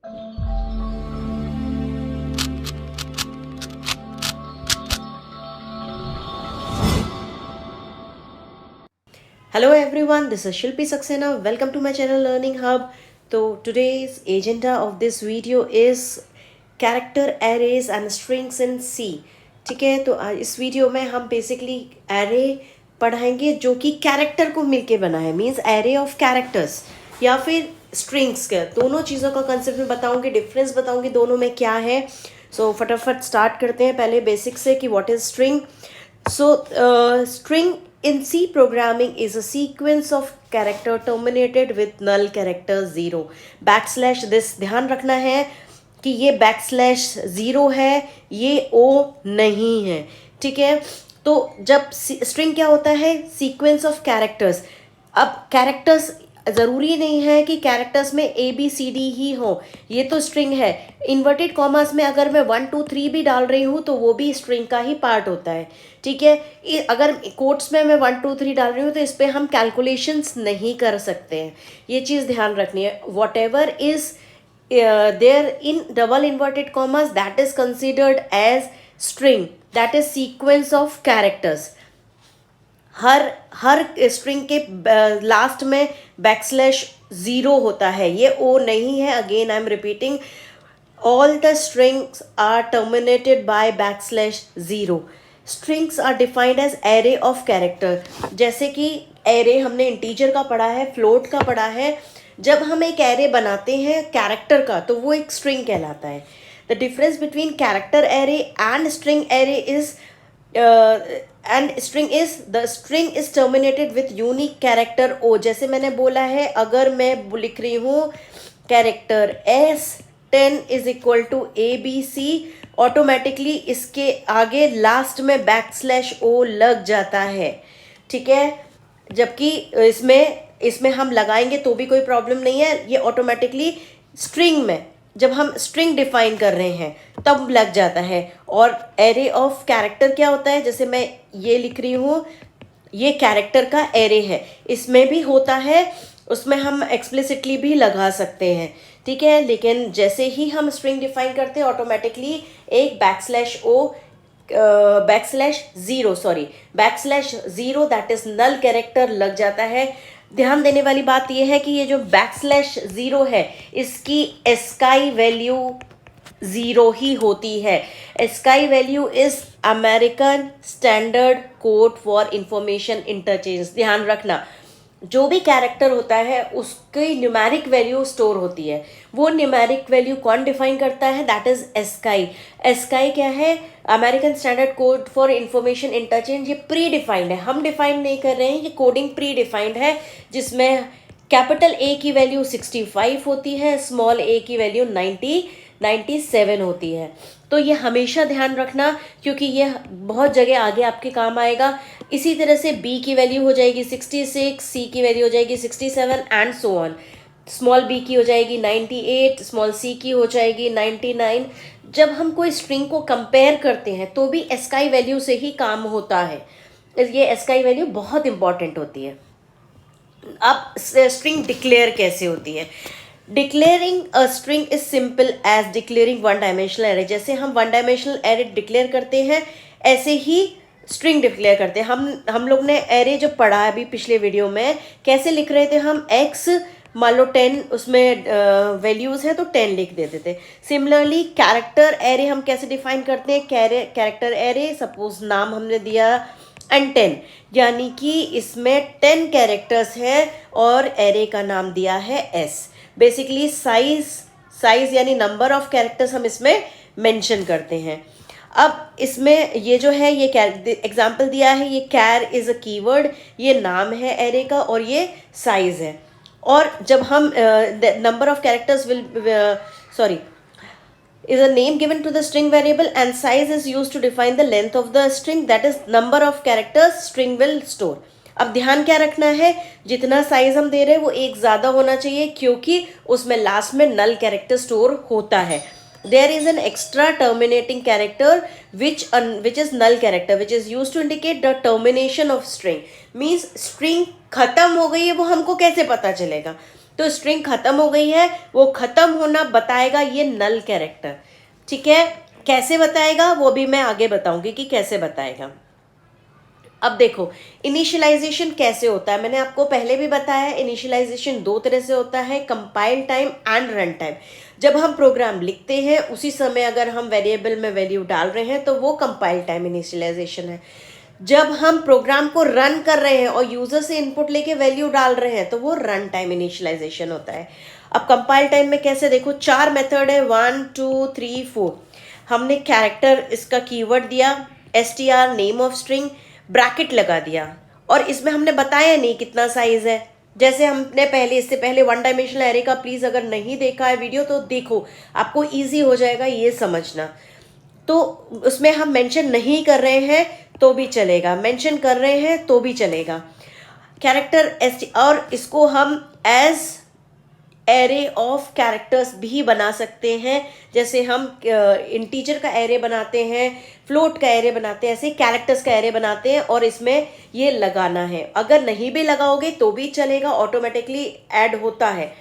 Hello everyone, this is Shilpi Saxena. Welcome to my channel Learning Hub. So today's agenda of this video is character arrays and strings in C. ठीक है, तो इस video में हम basically array पढ़ाएंगे जो कि character को मिलके बना है, मीन्स एरे ऑफ कैरेक्टर्स या फिर स्ट्रिंग्स के, दोनों चीज़ों का कंसेप्ट में बताऊंगी, डिफरेंस बताऊंगी दोनों में क्या है. सो फटाफट स्टार्ट करते हैं पहले बेसिक से कि what is string. So, string in C programming is a sequence of character terminated with null character 0. Backslash this ध्यान रखना है कि ये बैकस्लैश 0 है, ये O नहीं है. ठीक है, तो जब स्ट्रिंग क्या होता है, सीक्वेंस ऑफ कैरेक्टर्स. अब कैरेक्टर्स ज़रूरी नहीं है कि कैरेक्टर्स में ए बी सी डी ही हो, ये तो स्ट्रिंग है. इन्वर्टेड कॉमास में अगर मैं 1 2 3 भी डाल रही हूँ तो वो भी स्ट्रिंग का ही पार्ट होता है. ठीक है, अगर कोट्स में मैं 1 2 3 डाल रही हूँ तो इस पर हम कैलकुलेशंस नहीं कर सकते हैं, ये चीज़ ध्यान रखनी है. Whatever is there in double inverted commas that is considered as string, that is sequence of characters. हर स्ट्रिंग के लास्ट में बैकस्लैश 0 होता है, ये ओ नहीं है. Again I am repeating, all the strings are terminated by backslash 0. Strings are defined as array of character. जैसे कि एरे हमने इंटीजर का पढ़ा है, फ्लोट का पढ़ा है. जब हम एक एरे बनाते हैं कैरेक्टर का तो वो एक स्ट्रिंग कहलाता है. The difference between character array and string array is and string is the string is terminated with unique character O. जैसे मैंने बोला है, अगर मैं लिख रही हूँ character S10 is equal to ABC, automatically इसके आगे लास्ट में बैकस्लैश ओ लग जाता है. ठीक है, जबकि इसमें हम लगाएंगे तो भी कोई प्रॉब्लम नहीं है, ये ऑटोमेटिकली स्ट्रिंग में जब हम स्ट्रिंग डिफाइन कर रहे हैं तब लग जाता है. और एरे ऑफ कैरेक्टर क्या होता है, जैसे मैं ये लिख रही हूँ, ये कैरेक्टर का एरे है, इसमें भी होता है, उसमें हम एक्सप्लिसिटली भी लगा सकते हैं. ठीक है, लेकिन जैसे ही हम स्ट्रिंग डिफाइन करते हैं ऑटोमेटिकली एक backslash 0 that is null character लग जाता है. ध्यान देने वाली बात यह है कि ये जो बैकस्लैश 0 है इसकी एस्काई वैल्यू 0 ही होती है. ASCII value is American standard code for information interchange. ध्यान रखना, जो भी कैरेक्टर होता है उसकी न्यूमेरिक वैल्यू स्टोर होती है. वो न्यूमेरिक वैल्यू कौन डिफाइन करता है, दैट इज एस्काई. एस्काई क्या है, American standard code for information interchange. ये प्री डिफाइंड है, हम डिफाइन नहीं कर रहे हैं, ये कोडिंग प्री डिफाइंड है, जिसमें कैपिटल ए की वैल्यू 65 होती है, स्मॉल ए की वैल्यू 97 होती है. तो ये हमेशा ध्यान रखना, क्योंकि ये बहुत जगह आगे आपके काम आएगा. इसी तरह से बी की वैल्यू हो जाएगी 66, सी की वैल्यू हो जाएगी 67 and so on. Small B की हो जाएगी 98, स्मॉल सी की हो जाएगी 99. जब हम कोई स्ट्रिंग को कंपेयर करते हैं तो भी एस्काई वैल्यू से ही काम होता है. ये एस्काई वैल्यू बहुत इंपॉर्टेंट होती है. अब स्ट्रिंग डिक्लेयर कैसे होती है. Declaring a string is simple as declaring one dimensional array. जैसे हम वन डायमेंशनल एरे डिक्लेयर करते हैं ऐसे ही स्ट्रिंग डिक्लेयर करते हैं. हम लोग ने एरे जो पढ़ा है अभी पिछले वीडियो में, कैसे लिख रहे थे हम, x मान लो 10 उसमें वैल्यूज़ है तो 10 लिख देते थे. सिमिलरली कैरेक्टर एरे हम कैसे डिफाइन करते हैं, कैरेक्टर एरे सपोज नाम हमने दिया N10, यानी कि इसमें 10 कैरेक्टर्स है और एरे का नाम दिया है S. बेसिकली साइज यानी नंबर ऑफ कैरेक्टर्स हम इसमें मेंशन करते हैं. अब इसमें ये जो है, ये एग्जाम्पल दिया है, ये कैर इज़ अ कीवर्ड, ये नाम है एरे का और ये साइज है. और जब हम number of characters is a name given to the string variable and size is used to define the length of the string, that is number of characters string will store. अब ध्यान क्या रखना है, जितना साइज हम दे रहे हैं वो एक ज़्यादा होना चाहिए, क्योंकि उसमें लास्ट में नल कैरेक्टर स्टोर होता है. there is an extra terminating character which is null character which is used to indicate the termination of string. means string खत्म हो गई है, वो हमको कैसे पता चलेगा, तो स्ट्रिंग खत्म हो गई है, वो खत्म होना बताएगा ये नल कैरेक्टर। ठीक है, कैसे बताएगा वो भी मैं आगे बताऊंगी कि कैसे बताएगा। अब देखो इनिशियलाइजेशन कैसे होता है, मैंने आपको पहले भी बताया इनिशियलाइजेशन दो तरह से होता है, compile time and run time. जब हम प्रोग्राम लिखते हैं उसी समय अगर हम वेरिएबल में वैल्यू डाल रहे हैं तो वो कंपाइल टाइम इनिशियलाइजेशन है। जब हम प्रोग्राम को रन कर रहे हैं और यूजर से इनपुट लेके वैल्यू डाल रहे हैं तो वो रन टाइम इनिशियलाइजेशन होता है। अब कंपाइल टाइम में कैसे, देखो चार मेथड है, 1 2 3 4। हमने कैरेक्टर इसका कीवर्ड दिया, str name of string, bracket लगा दिया, और इसमें हमने बताया नहीं कितना साइज है। जैसे हमने पहले, इससे पहले वन डायमेंशनल एरे का प्लीज अगर नहीं देखा है वीडियो तो देखो, आपको इजी हो जाएगा ये समझना। तो उसमें हम मेंशन नहीं कर रहे हैं तो भी चलेगा, मेंशन कर रहे हैं तो भी चलेगा। कैरेक्टर और इसको हम एज एरे ऑफ कैरेक्टर्स भी बना सकते हैं, जैसे हम इंटीजर का एरे बनाते हैं, फ्लोट का एरे बनाते हैं, ऐसे कैरेक्टर्स का एरे बनाते हैं और इसमें ये लगाना है। अगर नहीं भी लगाओगे तो भी चलेगा, ऑटोमेटिकली ऐड होता है,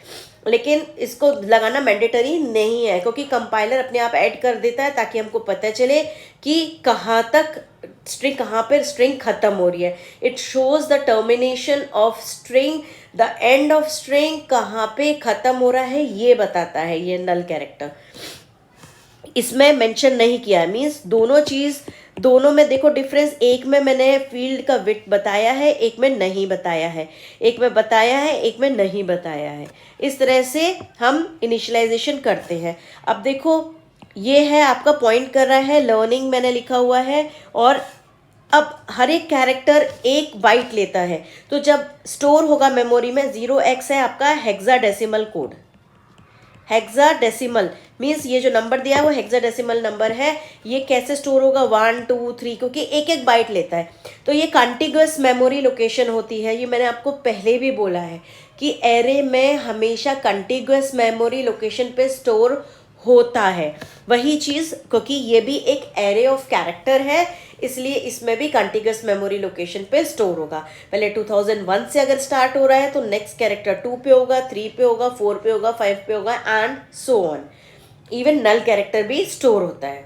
लेकिन इसको लगाना मैंडेटरी नहीं है क्योंकि कंपाइलर अपने आप ऐड कर देता है ताकि हमको पता चले कि कहाँ तक स्ट्रिंग, कहाँ पर स्ट्रिंग खत्म हो रही है। It shows the termination of string, the end of string कहाँ पे खत्म हो रहा है ये बताता है ये नल कैरेक्टर। इसमें मेंशन नहीं किया है, मीन्स दोनों चीज, दोनों में देखो डिफरेंस, एक में मैंने फील्ड का विड्थ बताया है, एक में नहीं बताया है, एक में बताया है, एक में नहीं बताया है। इस तरह से हम इनिशियलाइजेशन करते हैं। अब देखो ये है आपका पॉइंट कर रहा है लर्निंग मैंने लिखा हुआ है, और अब हर एक कैरेक्टर एक बाइट लेता है, तो जब स्टोर होगा मेमोरी में 0x है आपका हेक्साडेसिमल कोड। हेक्साडेसिमल मीन्स ये जो नंबर दिया है वो हेक्साडेसिमल नंबर है। ये कैसे स्टोर होगा 1 2 3, क्योंकि एक एक बाइट लेता है। तो ये कॉन्टिग्युअस मेमोरी लोकेशन होती है, ये मैंने आपको पहले भी बोला है कि एरे में हमेशा कॉन्टिग्युअस मेमोरी लोकेशन पे स्टोर होता है। वही चीज़, क्योंकि ये भी एक एरे ऑफ कैरेक्टर है इसलिए इसमें भी कॉन्टिग्युअस मेमोरी लोकेशन पे स्टोर होगा। पहले 2001 से अगर स्टार्ट हो रहा है तो नेक्स्ट कैरेक्टर 2 पे होगा, 3 पे होगा, 4 पे होगा, 5 पे होगा and so on. Even null character भी स्टोर होता है।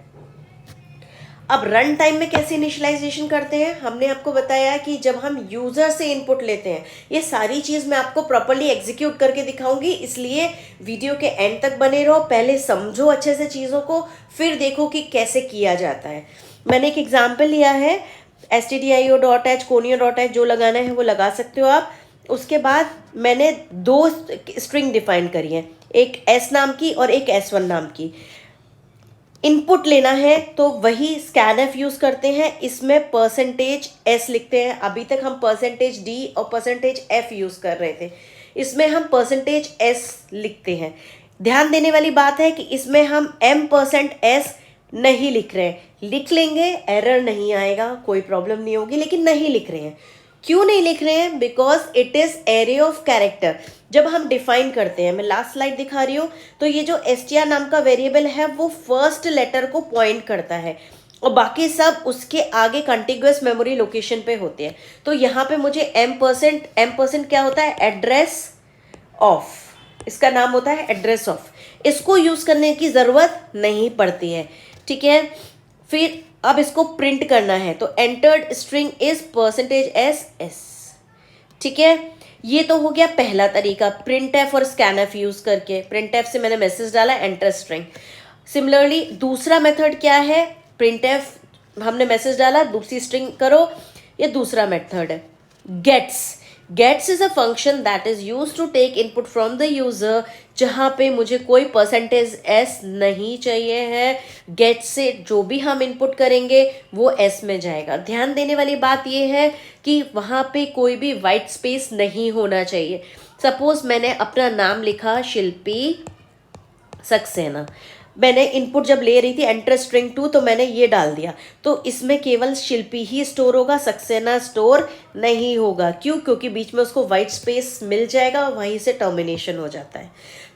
अब रन टाइम में कैसे इनिशियलाइजेशन करते हैं, हमने आपको बताया कि जब हम यूजर से इनपुट लेते हैं, ये सारी चीज मैं आपको प्रॉपर्ली एग्जीक्यूट करके दिखाऊंगी, इसलिए वीडियो के एंड तक बने रहो, पहले समझो अच्छे से चीजों को, फिर देखो कि कैसे किया जाता है। मैंने एक एग्जाम्पल लिया है, stdio.h conio.h, जो लगाना है वो लगा सकते हो आप। उसके बाद मैंने दो स्ट्रिंग डिफाइन करी है, एक s नाम की और एक s1 नाम की। इनपुट लेना है तो वही स्कैनफ यूज करते हैं, इसमें %s लिखते हैं। अभी तक हम %d और %f यूज कर रहे थे, इसमें हम %s लिखते हैं। ध्यान देने वाली बात है कि इसमें हम m% नहीं लिख रहे हैं, लिख लेंगे एरर नहीं आएगा, कोई प्रॉब्लम नहीं होगी, लेकिन नहीं लिख रहे हैं। क्यों नहीं लिख रहे हैं? Because it is array of character. जब हम डिफाइन करते हैं, मैं लास्ट स्लाइड दिखा रही हूँ, तो ये जो str नाम का वेरिएबल है वो फर्स्ट लेटर को पॉइंट करता है और बाकी सब उसके आगे कंटिग्युअस मेमोरी लोकेशन पे होते हैं। तो यहाँ पे मुझे m% क्या होता है? एड्रेस ऑफ, इसका नाम होता है एड्रेस ऑफ। इसको यूज करने की जरूरत नहीं पड़ती है, ठीक है। फिर अब इसको प्रिंट करना है तो एंटर्ड स्ट्रिंग इज %s, ठीक है। ये तो हो गया पहला तरीका, प्रिंट एफ और स्कैनफ यूज करके। प्रिंट एफ से मैंने मैसेज डाला एंटर स्ट्रिंग। सिमिलरली दूसरा मेथड क्या है? प्रिंट एफ हमने मैसेज डाला, दूसरी स्ट्रिंग करो, ये दूसरा मेथड है। Gets is a function that is use to take input from the user, जहाँ पे मुझे कोई %s नहीं चाहिए है। गेट से जो भी हम इनपुट करेंगे वो s में जाएगा। ध्यान देने वाली बात ये है कि वहाँ पे कोई भी वाइट स्पेस नहीं होना चाहिए। सपोज मैंने अपना नाम लिखा शिल्पी सक्सेना, मैंने इनपुट जब ले रही थी एंटर स्ट्रिंग 2 तो मैंने ये डाल दिया, तो इसमें केवल शिल्पी ही स्टोर होगा, सक्सेना स्टोर नहीं होगा। क्यों? क्योंकि बीच में उसको वाइट स्पेस मिल जाएगा, वहीं से टर्मिनेशन हो जाता है।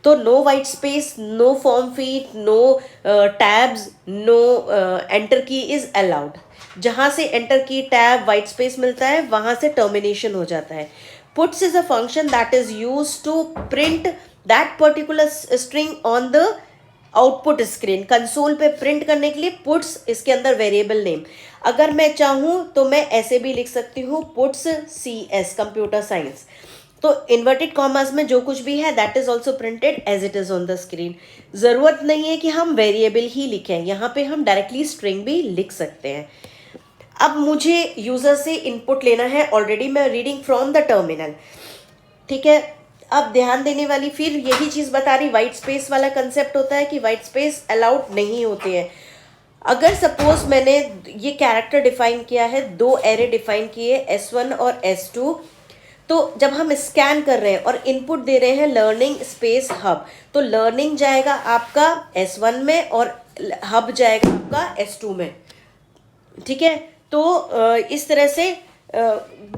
तो no white space, no form feed, no tabs, no enter key is allowed. जहाँ से एंटर की, टैब, वाइट स्पेस मिलता है वहाँ से टर्मिनेशन हो जाता है। puts is a function that is used to print that particular string on the output screen, console पे प्रिंट करने के लिए पुट्स, इसके अंदर वेरिएबल नेम। अगर मैं चाहूँ तो मैं ऐसे भी लिख सकती हूँ पुट्स CS, कंप्यूटर साइंस। तो इन्वर्टेड कॉमर्स में जो कुछ भी है that is also printed as it is on the screen. ज़रूरत नहीं है कि हम वेरिएबल ही लिखें, यहाँ पे हम डायरेक्टली स्ट्रिंग भी लिख सकते हैं। अब मुझे यूज़र से इनपुट लेना है, ऑलरेडी मैं रीडिंग फ्रॉम द टर्मिनल, ठीक है। अब ध्यान देने वाली फिर यही चीज़ बता रही, वाइट स्पेस वाला कंसेप्ट होता है कि वाइट स्पेस अलाउड नहीं होते हैं। अगर सपोज मैंने ये कैरेक्टर डिफाइन किया है, दो एरे डिफाइन किए S1 और S2, तो जब हम स्कैन कर रहे हैं और इनपुट दे रहे हैं लर्निंग स्पेस हब, तो लर्निंग जाएगा आपका S1 में और हब जाएगा आपका S2 में, ठीक है। तो इस तरह से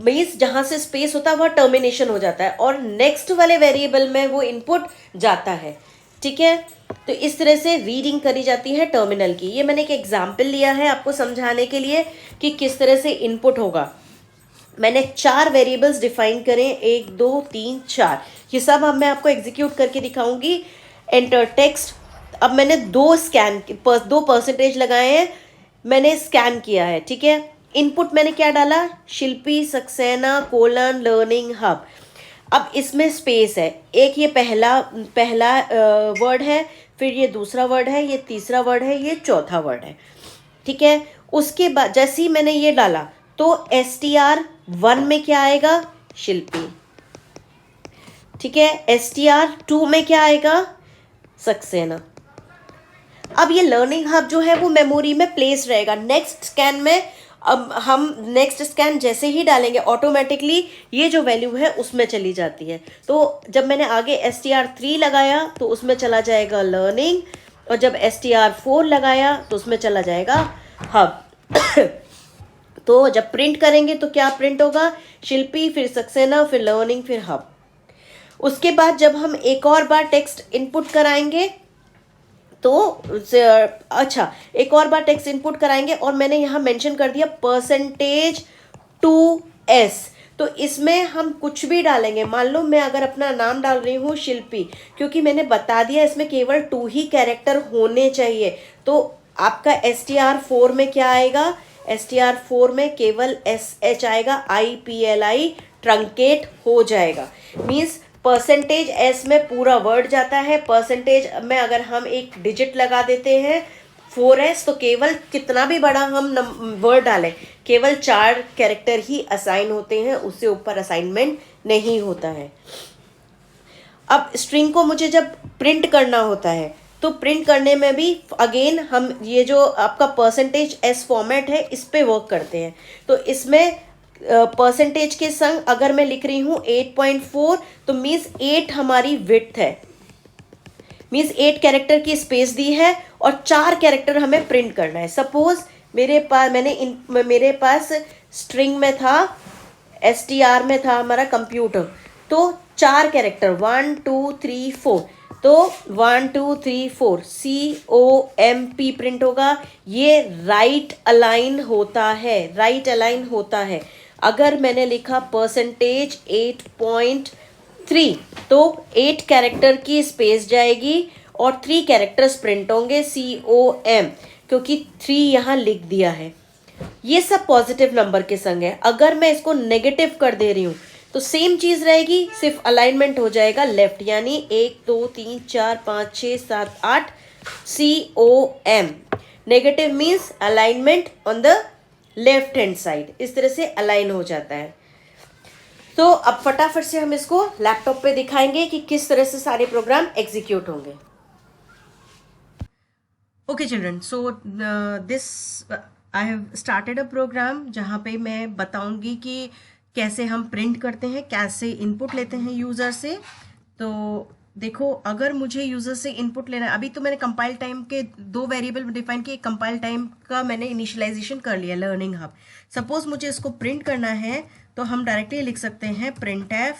मीन्स जहाँ से स्पेस होता है वह टर्मिनेशन हो जाता है और नेक्स्ट वाले वेरिएबल में वो इनपुट जाता है, ठीक है। तो इस तरह से रीडिंग करी जाती है टर्मिनल की। ये मैंने एक एग्जाम्पल लिया है आपको समझाने के लिए कि किस तरह से इनपुट होगा। मैंने 4 वेरिएबल्स डिफाइन करें, 1 2 3 4, ये सब अब मैं आपको एग्जीक्यूट करके दिखाऊंगी। एंटर टेक्स्ट, अब मैंने 2 परसेंटेज लगाए हैं, मैंने स्कैन किया है, ठीक है। इनपुट मैंने क्या डाला, शिल्पी सक्सेना कोलन लर्निंग हब। अब इसमें स्पेस है, एक ये पहला वर्ड है, फिर ये दूसरा वर्ड है, ये तीसरा वर्ड है, ये चौथा वर्ड है, ठीक है। उसके बाद जैसे ही मैंने ये डाला तो STR1 में क्या आएगा, शिल्पी, ठीक है। STR2 में क्या आएगा, सक्सेना। अब ये लर्निंग हब जो है वो मेमोरी में प्लेस रहेगा। नेक्स्ट स्कैन में अब हम नेक्स्ट स्कैन जैसे ही डालेंगे ऑटोमेटिकली ये जो वैल्यू है उसमें चली जाती है। तो जब मैंने आगे STR3 लगाया तो उसमें चला जाएगा लर्निंग, और जब STR4 लगाया तो उसमें चला जाएगा हब। तो जब प्रिंट करेंगे तो क्या प्रिंट होगा, शिल्पी, फिर सक्सेना, फिर लर्निंग, फिर हब। उसके बाद जब हम एक और बार टेक्स्ट इनपुट कराएंगे तो अच्छा, एक और बार टेक्स्ट इनपुट कराएंगे और मैंने यहाँ मेंशन कर दिया %2s, तो इसमें हम कुछ भी डालेंगे। मान लो मैं अगर अपना नाम डाल रही हूँ शिल्पी, क्योंकि मैंने बता दिया इसमें केवल 2 ही कैरेक्टर होने चाहिए, तो आपका STR4 में क्या आएगा, STR4 में केवल SH आएगा, IPLI ट्रंकेट हो जाएगा। मीन्स %S में पूरा वर्ड जाता है, परसेंटेज में अगर हम एक डिजिट लगा देते हैं 4s, तो केवल कितना भी बड़ा हम वर्ड डालें केवल 4 कैरेक्टर ही असाइन होते हैं, उससे ऊपर असाइनमेंट नहीं होता है। अब स्ट्रिंग को मुझे जब प्रिंट करना होता है तो प्रिंट करने में भी अगेन हम ये जो आपका %S फॉर्मेट है इस पे वर्क करते हैं। तो इसमें परसेंटेज के संग अगर मैं लिख रही हूँ 8.4, तो मीन्स 8 हमारी विड्थ है, मीन्स 8 कैरेक्टर की स्पेस दी है और 4 कैरेक्टर हमें प्रिंट करना है। सपोज मेरे पास स्ट्रिंग में था, STR में था हमारा कंप्यूटर, तो 4 कैरेक्टर 1 2 3 4, तो 1 2 3 4 COMP प्रिंट होगा। ये राइट अलाइन होता है, राइट अलाइन होता है। अगर मैंने लिखा %8.3, तो 8 कैरेक्टर की स्पेस जाएगी और 3 कैरेक्टर्स प्रिंट होंगे COM, क्योंकि 3 यहाँ लिख दिया है। ये सब पॉजिटिव नंबर के संग है। अगर मैं इसको नेगेटिव कर दे रही हूँ तो सेम चीज रहेगी, सिर्फ अलाइनमेंट हो जाएगा लेफ्ट, यानी 1 2 3 4 5 6 7 8 COM। Negative means alignment on the left hand side, इस तरह से अलाइन हो जाता है। तो अब फटाफट से हम इसको लैपटॉप पे दिखाएंगे कि किस तरह से सारे प्रोग्राम एग्जीक्यूट होंगे। Okay children, so this I have started a program जहाँ पे मैं बताऊंगी कि कैसे हम प्रिंट करते हैं, कैसे इनपुट लेते हैं यूज़र से। तो देखो, अगर मुझे यूज़र से इनपुट लेना है, अभी तो मैंने कंपाइल टाइम के 2 वेरिएबल डिफाइन किए, कंपाइल टाइम का मैंने इनिशियलाइजेशन कर लिया लर्निंग हब। सपोज मुझे इसको प्रिंट करना है तो हम डायरेक्टली लिख सकते हैं printf,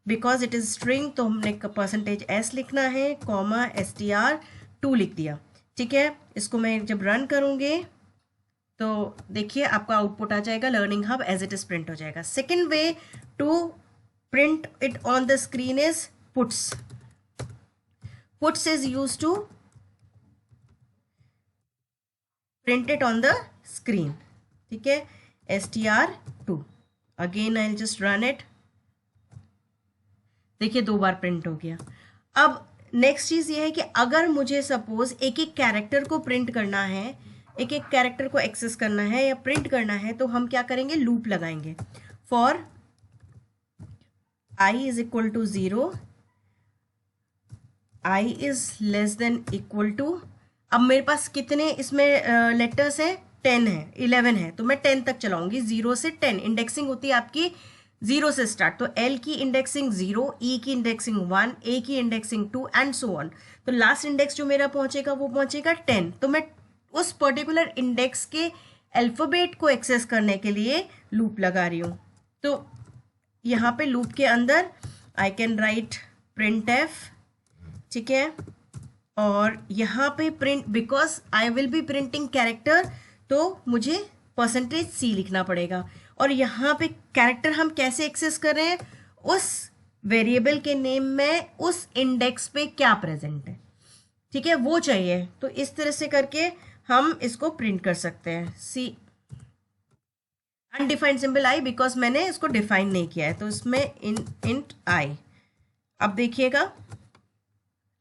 because it is string, तो हमने %S लिखना है, कॉमा STR2 लिख दिया, ठीक है। इसको मैं जब रन करूँगी तो देखिए आपका आउटपुट आ जाएगा, learning hub as it is print हो जाएगा। Second way to print it on the screen is puts. Puts is used to print it on the screen. ठीक है, str2. Again I just run it. देखिए 2 बार print हो गया. अब next चीज ये है कि अगर मुझे सपोज एक एक कैरेक्टर को प्रिंट करना है, एक एक कैरेक्टर को एक्सेस करना है या प्रिंट करना है, तो हम क्या करेंगे, लूप लगाएंगे. For i is equal to 0, i is less than equal to. अब मेरे पास कितने इसमें लेटर्स है, 10 है, 11 है, तो मैं 10 तक चलाऊंगी. 0 से 10 इंडेक्सिंग होती है आपकी 0 से स्टार्ट. तो L की इंडेक्सिंग 0, E की इंडेक्सिंग 1, A की इंडेक्सिंग 2 एंड सो ऑन. तो लास्ट इंडेक्स जो मेरा पहुंचेगा वो पहुंचेगा 10. तो मैं उस पर्टिकुलर इंडेक्स के अल्फाबेट को एक्सेस करने के लिए लूप लगा रही हूँ. तो यहाँ पे लूप के अंदर I can write print F. ठीक है, और यहाँ पे print, because I will be printing character, तो मुझे %c लिखना पड़ेगा. और यहाँ पे कैरेक्टर हम कैसे एक्सेस कर रहे हैं, उस वेरिएबल के नेम में उस इंडेक्स पे क्या प्रेजेंट है, ठीक है, वो चाहिए. तो इस तरह से करके हम इसको प्रिंट कर सकते हैं. सी अनडिफाइंड सिंबल आई, बिकॉज मैंने इसको डिफाइन नहीं किया है, तो इसमें इंट आई. अब देखिएगा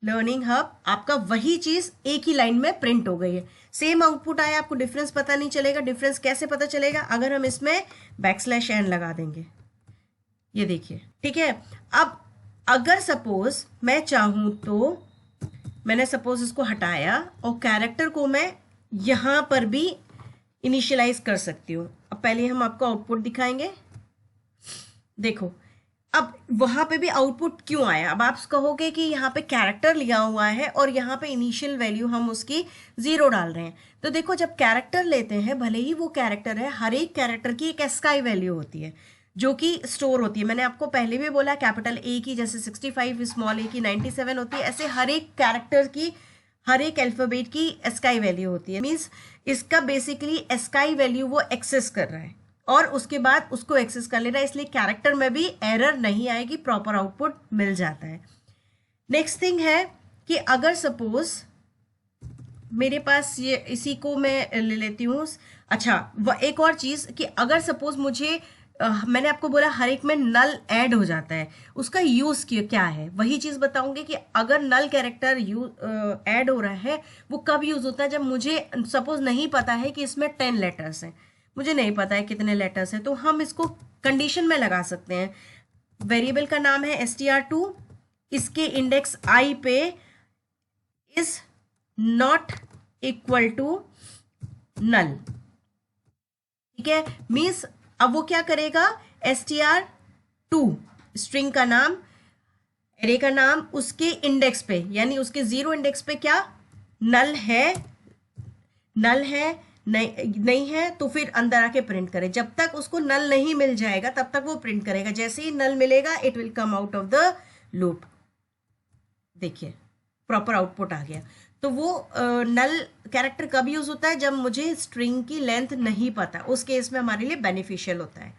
लर्निंग हब, आपका वही चीज एक ही लाइन में प्रिंट हो गई है. सेम आउटपुट आया, आपको डिफरेंस पता नहीं चलेगा. डिफरेंस कैसे पता चलेगा, अगर हम इसमें \n लगा देंगे. ये देखिए, ठीक है. अब अगर सपोज मैं चाहूं तो मैंने सपोज इसको हटाया और कैरेक्टर को मैं यहां पर भी इनिशियलाइज कर सकती हूँ. अब पहले हम आपको आउटपुट दिखाएंगे. देखो अब वहां पे भी आउटपुट क्यों आया. अब आप कहोगे कि यहाँ पे कैरेक्टर लिया हुआ है और यहाँ पे इनिशियल वैल्यू हम उसकी 0 डाल रहे हैं. तो देखो जब कैरेक्टर लेते हैं, भले ही वो कैरेक्टर है, हर एक कैरेक्टर की एक एस्काई वैल्यू होती है जो कि स्टोर होती है. मैंने आपको पहले भी बोला, कैपिटल ए की जैसे 65, स्मॉल ए की 97 होती है, ऐसे हर एक कैरेक्टर की, हर एक अल्फाबेट की एस्काई वैल्यू होती है. मीन्स इसका बेसिकली एस्काई वैल्यू वो एक्सेस कर रहा है और उसके बाद उसको एक्सेस कर ले रहा है, इसलिए कैरेक्टर में भी एरर नहीं आएगी, प्रॉपर आउटपुट मिल जाता है. नेक्स्ट थिंग है कि अगर सपोज मेरे पास ये, इसी को मैं ले लेती हूँ. अच्छा, एक और चीज कि अगर सपोज मुझे मैंने आपको बोला हर एक में नल ऐड हो जाता है, उसका यूज क्या है, वही चीज बताऊंगी कि अगर नल कैरेक्टर ऐड हो रहा है वो कब यूज होता है, जब मुझे सपोज नहीं पता है कि इसमें 10 लेटर्स हैं, मुझे नहीं पता है कितने लेटर्स हैं, तो हम इसको कंडीशन में लगा सकते हैं. वेरिएबल का नाम है str2, इसके इंडेक्स i पे is not equal to null. ठीक है, मीन्स अब वो क्या करेगा, str2 स्ट्रिंग का नाम, एरे का नाम, उसके इंडेक्स पे यानी उसके 0 इंडेक्स पे क्या नल है, नल है नहीं है तो फिर अंदर आके प्रिंट करे. जब तक उसको नल नहीं मिल जाएगा तब तक वो प्रिंट करेगा. जैसे ही नल मिलेगा it will come out of the loop. देखिए प्रॉपर आउटपुट आ गया. तो वो नल कैरेक्टर कब यूज होता है, जब मुझे स्ट्रिंग की लेंथ नहीं पता, उस केस में हमारे लिए बेनिफिशियल होता है.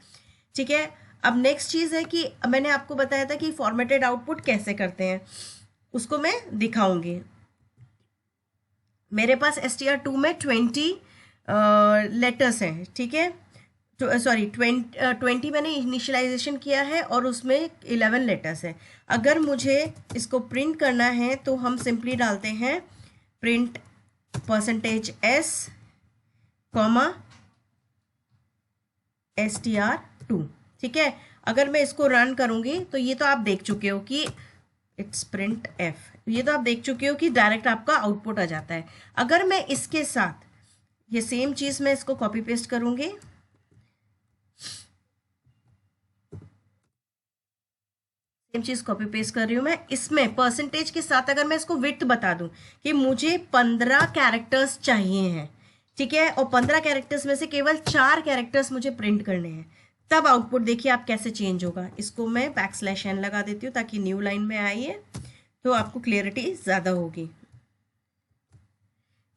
ठीक है, अब नेक्स्ट चीज है कि मैंने आपको बताया था कि फॉर्मेटेड आउटपुट कैसे करते हैं, उसको मैं दिखाऊंगी. मेरे पास str2 में 20 लेटर्स हैं. ठीक है, सॉरी 20 मैंने इनिशियलाइजेशन किया है और उसमें 11 लेटर्स है. अगर मुझे इसको प्रिंट करना है तो हम सिंपली डालते हैं प्रिंट %s str2. ठीक है, अगर मैं इसको रन करूंगी तो ये तो आप देख चुके हो कि इट्स प्रिंट f, ये तो आप देख चुके हो कि डायरेक्ट आपका आउटपुट आ जाता है. अगर मैं इसके साथ ये सेम चीज मैं इसको कॉपी पेस्ट करूंगी, सेम चीज कॉपी पेस्ट कर रही हूं मैं, इसमें परसेंटेज के साथ अगर मैं इसको विड्थ बता दूं कि मुझे 15 कैरेक्टर्स चाहिए हैं, ठीक है, और 15 कैरेक्टर्स में से केवल 4 कैरेक्टर्स मुझे प्रिंट करने हैं, तब आउटपुट देखिए आप कैसे चेंज होगा. इसको मैं \n लगा देती हूँ ताकि न्यू लाइन में आइए तो आपको क्लियरिटी ज्यादा होगी.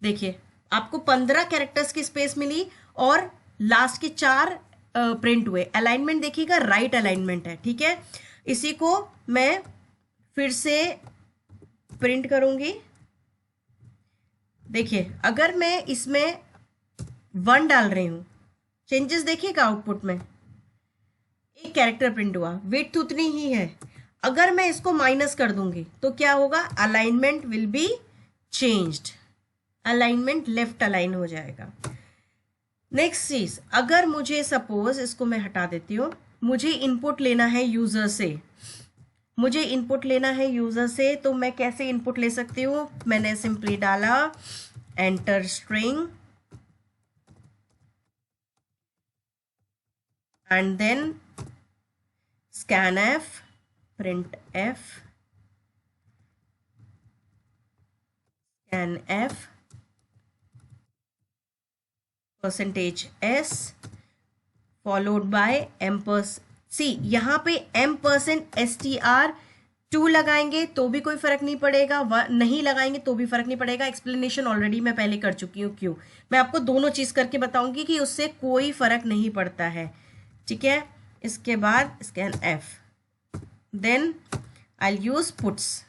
देखिए आपको 15 कैरेक्टर्स की स्पेस मिली और लास्ट के 4 प्रिंट हुए. अलाइनमेंट देखिएगा राइट अलाइनमेंट है. ठीक है, इसी को मैं फिर से प्रिंट करूंगी। देखिए अगर मैं इसमें 1 डाल रही हूं, चेंजेस देखिएगा आउटपुट में, एक कैरेक्टर प्रिंट हुआ, विड्थ उतनी ही है। अगर मैं इसको माइनस कर दूंगी तो क्या होगा, alignment will be changed, alignment left align हो जाएगा। नेक्स्ट चीज, अगर मुझे सपोज, इसको मैं हटा देती हूँ, मुझे इनपुट लेना है यूजर से, मुझे इनपुट लेना है यूजर से, तो मैं कैसे इनपुट ले सकती हूँ, मैंने सिंपली डाला enter string and then scanf printf scanf %s followed by C, यहाँ पे $str2 लगाएंगे तो भी कोई फर्क नहीं पड़ेगा, नहीं लगाएंगे तो भी फर्क नहीं पड़ेगा। एक्सप्लेनेशन ऑलरेडी मैं पहले कर चुकी हूँ क्यों, मैं आपको दोनों चीज करके बताऊंगी कि उससे कोई फर्क नहीं पड़ता है, ठीक है। इसके बाद scan F, then I use puts,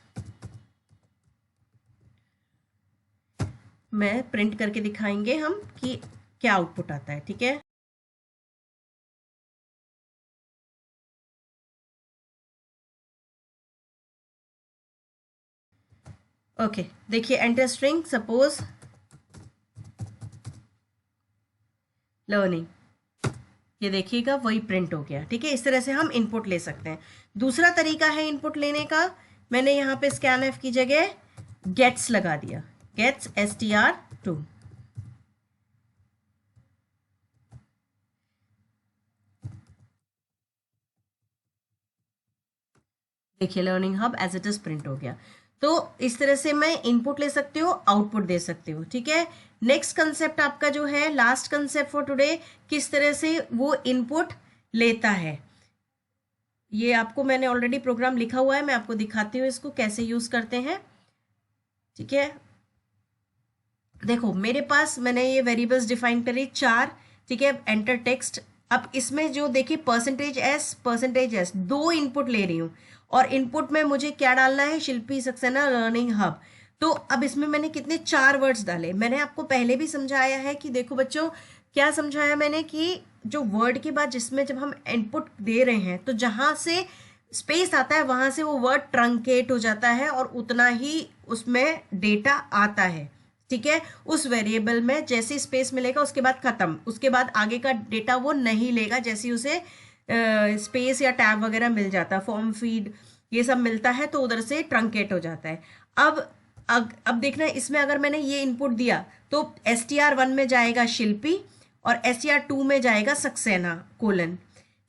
मैं प्रिंट करके दिखाएंगे हम कि क्या आउटपुट आता है, ठीक है। ओके देखिए, एंटर स्ट्रिंग सपोज लर्निंग, ये देखिएगा वही प्रिंट हो गया, ठीक है। इस तरह से हम इनपुट ले सकते हैं। दूसरा तरीका है इनपुट लेने का, मैंने यहाँ पे scanf की जगह गेट्स लगा दिया, गेट्स str2, देखिए learning hub as it is print हो गया। तो इस तरह से मैं इनपुट ले सकती हूँ, आउटपुट दे सकती हूँ, ठीक है। नेक्स्ट कंसेप्ट आपका जो है, लास्ट कंसेप्ट फॉर टुडे, किस तरह से वो इनपुट लेता है, ये आपको मैंने ऑलरेडी प्रोग्राम लिखा हुआ है, मैं आपको दिखाती हूँ इसको कैसे यूज करते हैं, ठीक है। देखो मेरे पास मैंने ये वेरिएबल्स डिफाइन करी 4, ठीक है। एंटर टेक्स्ट, अब इसमें जो देखिए %s दो इनपुट ले रही हूँ, और इनपुट में मुझे क्या डालना है, शिल्पी सक्सेना लर्निंग हब। तो अब इसमें मैंने कितने 4 वर्ड्स डाले, मैंने आपको पहले भी समझाया है कि देखो बच्चों, क्या समझाया मैंने कि जो वर्ड के बाद जिसमें जब हम इनपुट दे रहे हैं तो जहां से स्पेस आता है वहां से वो वर्ड ट्रंकेट हो जाता है और उतना ही उसमें डेटा आता है, ठीक है। उस वेरिएबल में जैसे स्पेस मिलेगा उसके बाद खत्म, उसके बाद आगे का डेटा वो नहीं लेगा, जैसे उसे स्पेस या टैब वगैरह मिल जाता है, फॉर्म फीड ये सब मिलता है तो उधर से ट्रंकेट हो जाता है। अब देखना, इसमें अगर मैंने ये इनपुट दिया तो str1 में जाएगा शिल्पी और str2 में जाएगा सक्सेना कोलन,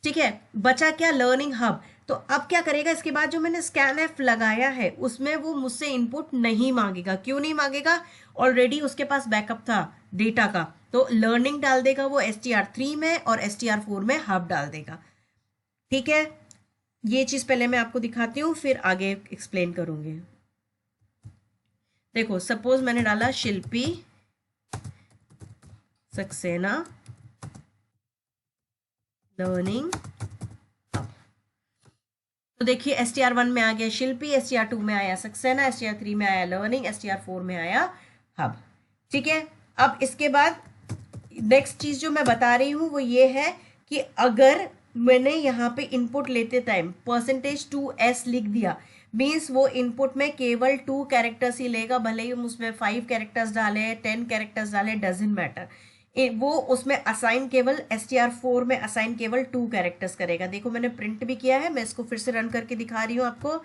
ठीक है। बचा क्या, लर्निंग हब। तो अब क्या करेगा, इसके बाद जो मैंने scanf लगाया है उसमें वो मुझसे इनपुट नहीं मांगेगा। क्यों नहीं मांगेगा, ऑलरेडी उसके पास बैकअप था डेटा का, तो लर्निंग डाल देगा वो str3 में और str4 में हब डाल देगा, ठीक है। ये चीज पहले मैं आपको दिखाती हूँ, फिर आगे एक्सप्लेन करूंगी। देखो सपोज मैंने डाला शिल्पी सक्सेना लर्निंग, तो देखिए str1 में आ गया शिल्पी, str2 में आया सक्सेना, str3 में आया लर्निंग, str4 में आया हब, ठीक है। अब इसके बाद नेक्स्ट चीज जो मैं बता रही हूं वो ये है कि अगर मैंने यहाँ पे इनपुट लेते टाइम %2s लिख दिया, मीन्स वो इनपुट में केवल 2 कैरेक्टर्स ही लेगा, भले ही हम उसमें 5 कैरेक्टर्स डाले, 10 कैरेक्टर्स डाले, डजंट मैटर, वो उसमें असाइन केवल str4 में असाइन केवल 2 कैरेक्टर्स करेगा। देखो मैंने प्रिंट भी किया है, मैं इसको फिर से रन करके दिखा रही हूँ आपको।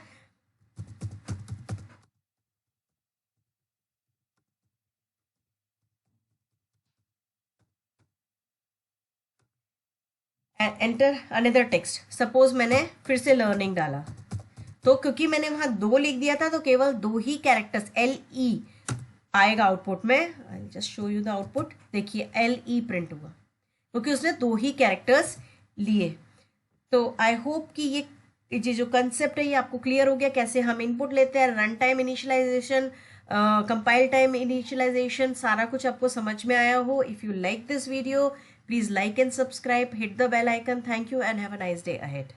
एंटर अनदर टेक्स्ट, सपोज मैंने फिर से लर्निंग डाला, तो क्योंकि मैंने वहां 2 लिख दिया था तो केवल 2 ही कैरेक्टर्स LE आएगा आउटपुट में। I just show you the output, देखिए LE प्रिंट हुआ क्योंकि उसने 2 ही कैरेक्टर्स लिए। तो आई होप कि ये जो कंसेप्ट है ये आपको क्लियर हो गया, कैसे हम इनपुट लेते हैं, run time initialization, compile time initialization, सारा कुछ आपको समझ में आया हो। If you like this video, please like and subscribe, hit the bell icon. Thank you and have a nice day ahead.